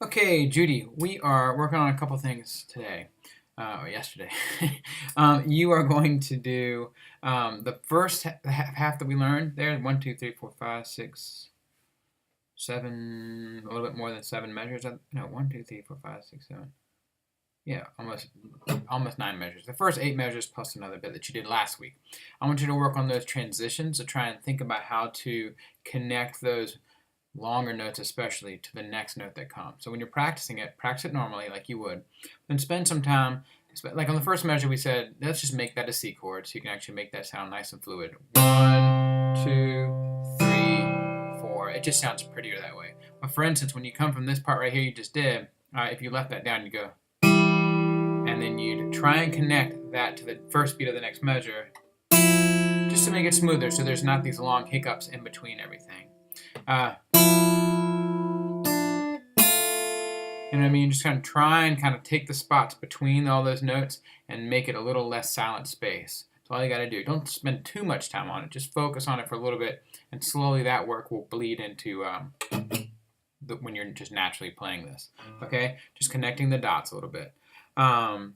Okay, Judy, we are working on a couple things today, or yesterday. You are going to do the first half that we learned there. 1, 2, 3, 4, 5, 6, 7, a little bit more than 7 measures. No, 1, 2, 3, 4, 5, 6, 7. Yeah, almost 9 measures. The first 8 measures plus another bit that you did last week. I want you to work on those transitions to try and think about how to connect those longer notes especially to the next note that comes. So when you're practicing it, practice it normally like you would. Then spend some time, like on the first measure we said, let's just make that a C chord so you can actually make that sound nice and fluid. 1, 2, 3, 4. It just sounds prettier that way. But for instance, when you come from this part right here you just did, if you left that down, you go, and then you'd try and connect that to the first beat of the next measure just to make it smoother so there's not these long hiccups in between everything. You know what I mean? Just kind of try and kind of take the spots between all those notes and make it a little less silent space. That's all you got to do. Don't spend too much time on it. Just focus on it for a little bit, and slowly that work will bleed into when you're just naturally playing this. Okay? Just connecting the dots a little bit. And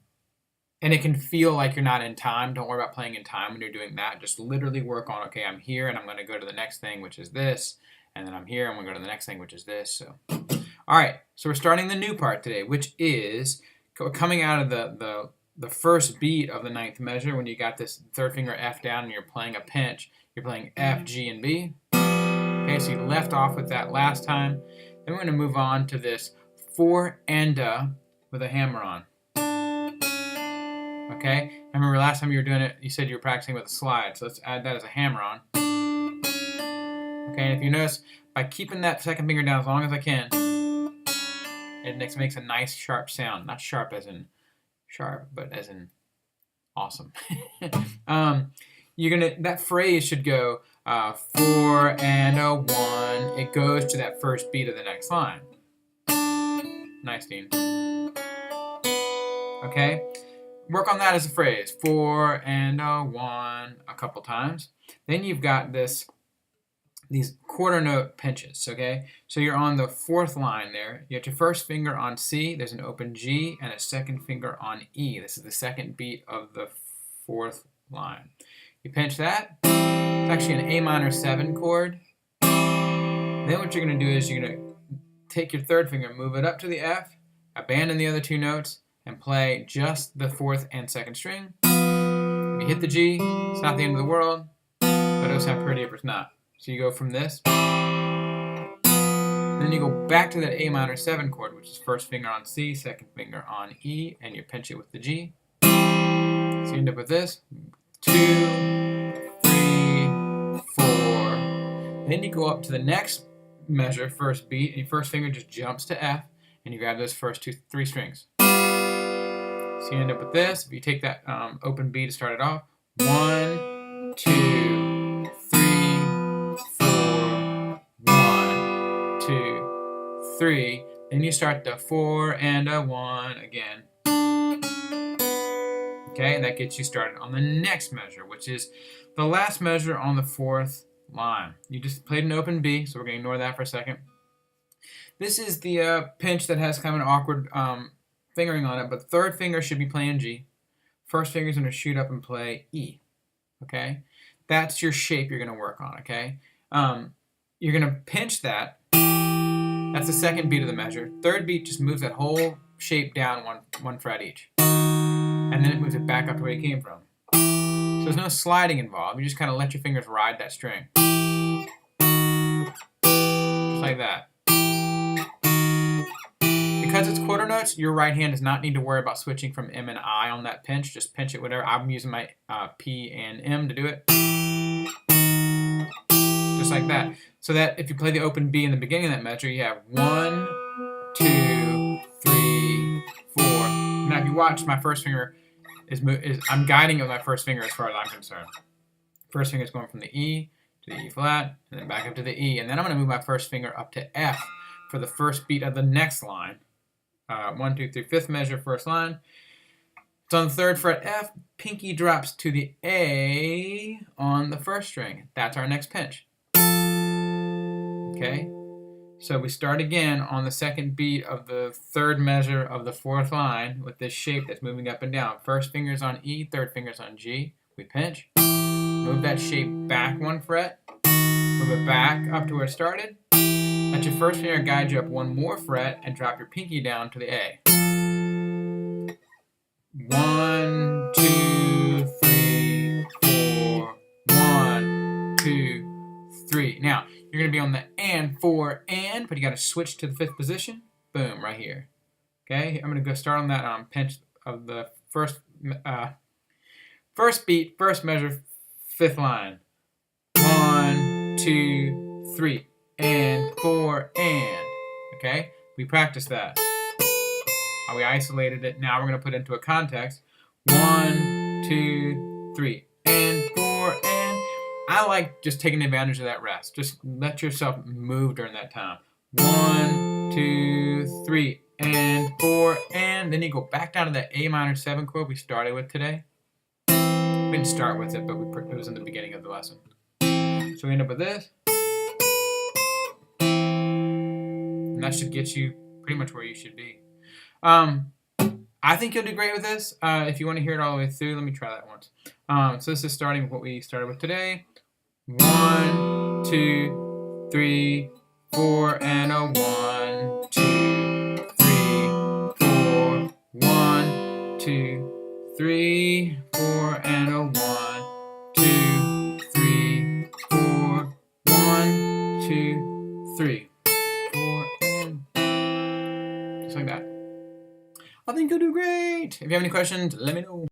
it can feel like you're not in time. Don't worry about playing in time when you're doing that. Just literally work on, okay, I'm here and I'm going to go to the next thing, which is this. And then I'm here, I'm going to go to the next thing, which is this. So, all right, so we're starting the new part today, which is coming out of the first beat of the ninth measure when you got this third finger F down and you're playing a pinch. You're playing F, G, and B. Okay, so you left off with that last time. Then we're going to move on to this four and a with a hammer on. Okay, I remember last time you were doing it, you said you were practicing with a slide, so let's add that as a hammer on. Okay, and if you notice, by keeping that second finger down as long as I can, it makes a nice sharp sound. Not sharp as in sharp, but as in awesome. That phrase should go 4 and a 1. It goes to that first beat of the next line. Nice, Dean. Okay? Work on that as a phrase. 4 and a 1 a couple times. Then you've got these quarter note pinches, okay? So you're on the fourth line there. You have your first finger on C, there's an open G, and a second finger on E. This is the second beat of the fourth line. You pinch that. It's actually an A minor 7 chord. Then what you're going to do is you're going to take your third finger, move it up to the F, abandon the other two notes, and play just the fourth and second string. If you hit the G, it's not the end of the world, but it'll sound pretty if it's not. So you go from this, then you go back to that A minor 7 chord, which is first finger on C, second finger on E, and you pinch it with the G. So you end up with this, 2, 3, 4. Then you go up to the next measure, first beat, and your first finger just jumps to F, and you grab those first 3 strings. So you end up with this. If you take that open B to start it off, 1, 2, 3, 4, 1, 2, 3. Then you start the 4 and a 1 again. Okay, and that gets you started on the next measure, which is the last measure on the fourth line. You just played an open B, so we're going to ignore that for a second. This is the pinch that has kind of an awkward fingering on it, but third finger should be playing G. First finger's going to shoot up and play E. Okay? That's your shape you're going to work on, okay? You're going to pinch that. That's the second beat of the measure. Third beat just moves that whole shape down one fret each. And then it moves it back up to where you came from. So there's no sliding involved. You just kind of let your fingers ride that string. Just like that. Because it's quarter notes, your right hand does not need to worry about switching from M and I on that pinch. Just pinch it whatever. I'm using my P and M to do it. Just like that. So that if you play the open B in the beginning of that measure, you have 1, 2, 3, 4. Now if you watch, my first finger I'm guiding with my first finger as far as I'm concerned. First finger is going from the E to the E flat, and then back up to the E. And then I'm going to move my first finger up to F for the first beat of the next line. 1, 2, 3, fifth measure, first line. It's on the third fret F. Pinky drops to the A on the first string. That's our next pinch. Okay? So we start again on the second beat of the third measure of the fourth line with this shape that's moving up and down. First finger's on E, third finger's on G. We pinch, move that shape back 1 fret, move it back up to where it started. Let your first finger guide you up 1 more fret and drop your pinky down to the A. 1, 2, 3, 4. 1, 2, 3. Now, you're going to be on the and, 4, and, but you got to switch to the 5th position. Boom, right here. Okay, I'm going to go start on that pinch of the first beat, first measure, 5th line. 1, 2, 3, and 4, and. Okay, we practiced that. We isolated it. Now we're going to put it into a context. 1, 2, 3, and 4, and. I like just taking advantage of that rest. Just let yourself move during that time. 1, 2, 3, and 4, and. Then you go back down to that A minor 7 chord we started with today. We didn't start with it, but it was in the beginning of the lesson. So we end up with this. And that should get you pretty much where you should be. I think you'll do great with this. If you want to hear it all the way through, let me try that once. So this is starting with what we started with today. 1, 2, 3, 4, and a 1, 2, 3, 4. 1, 2, 3, 4, and a 1, 2, 3, 4. 1, 2, 3, 4, and just like that. I think you'll do great. If you have any questions, let me know.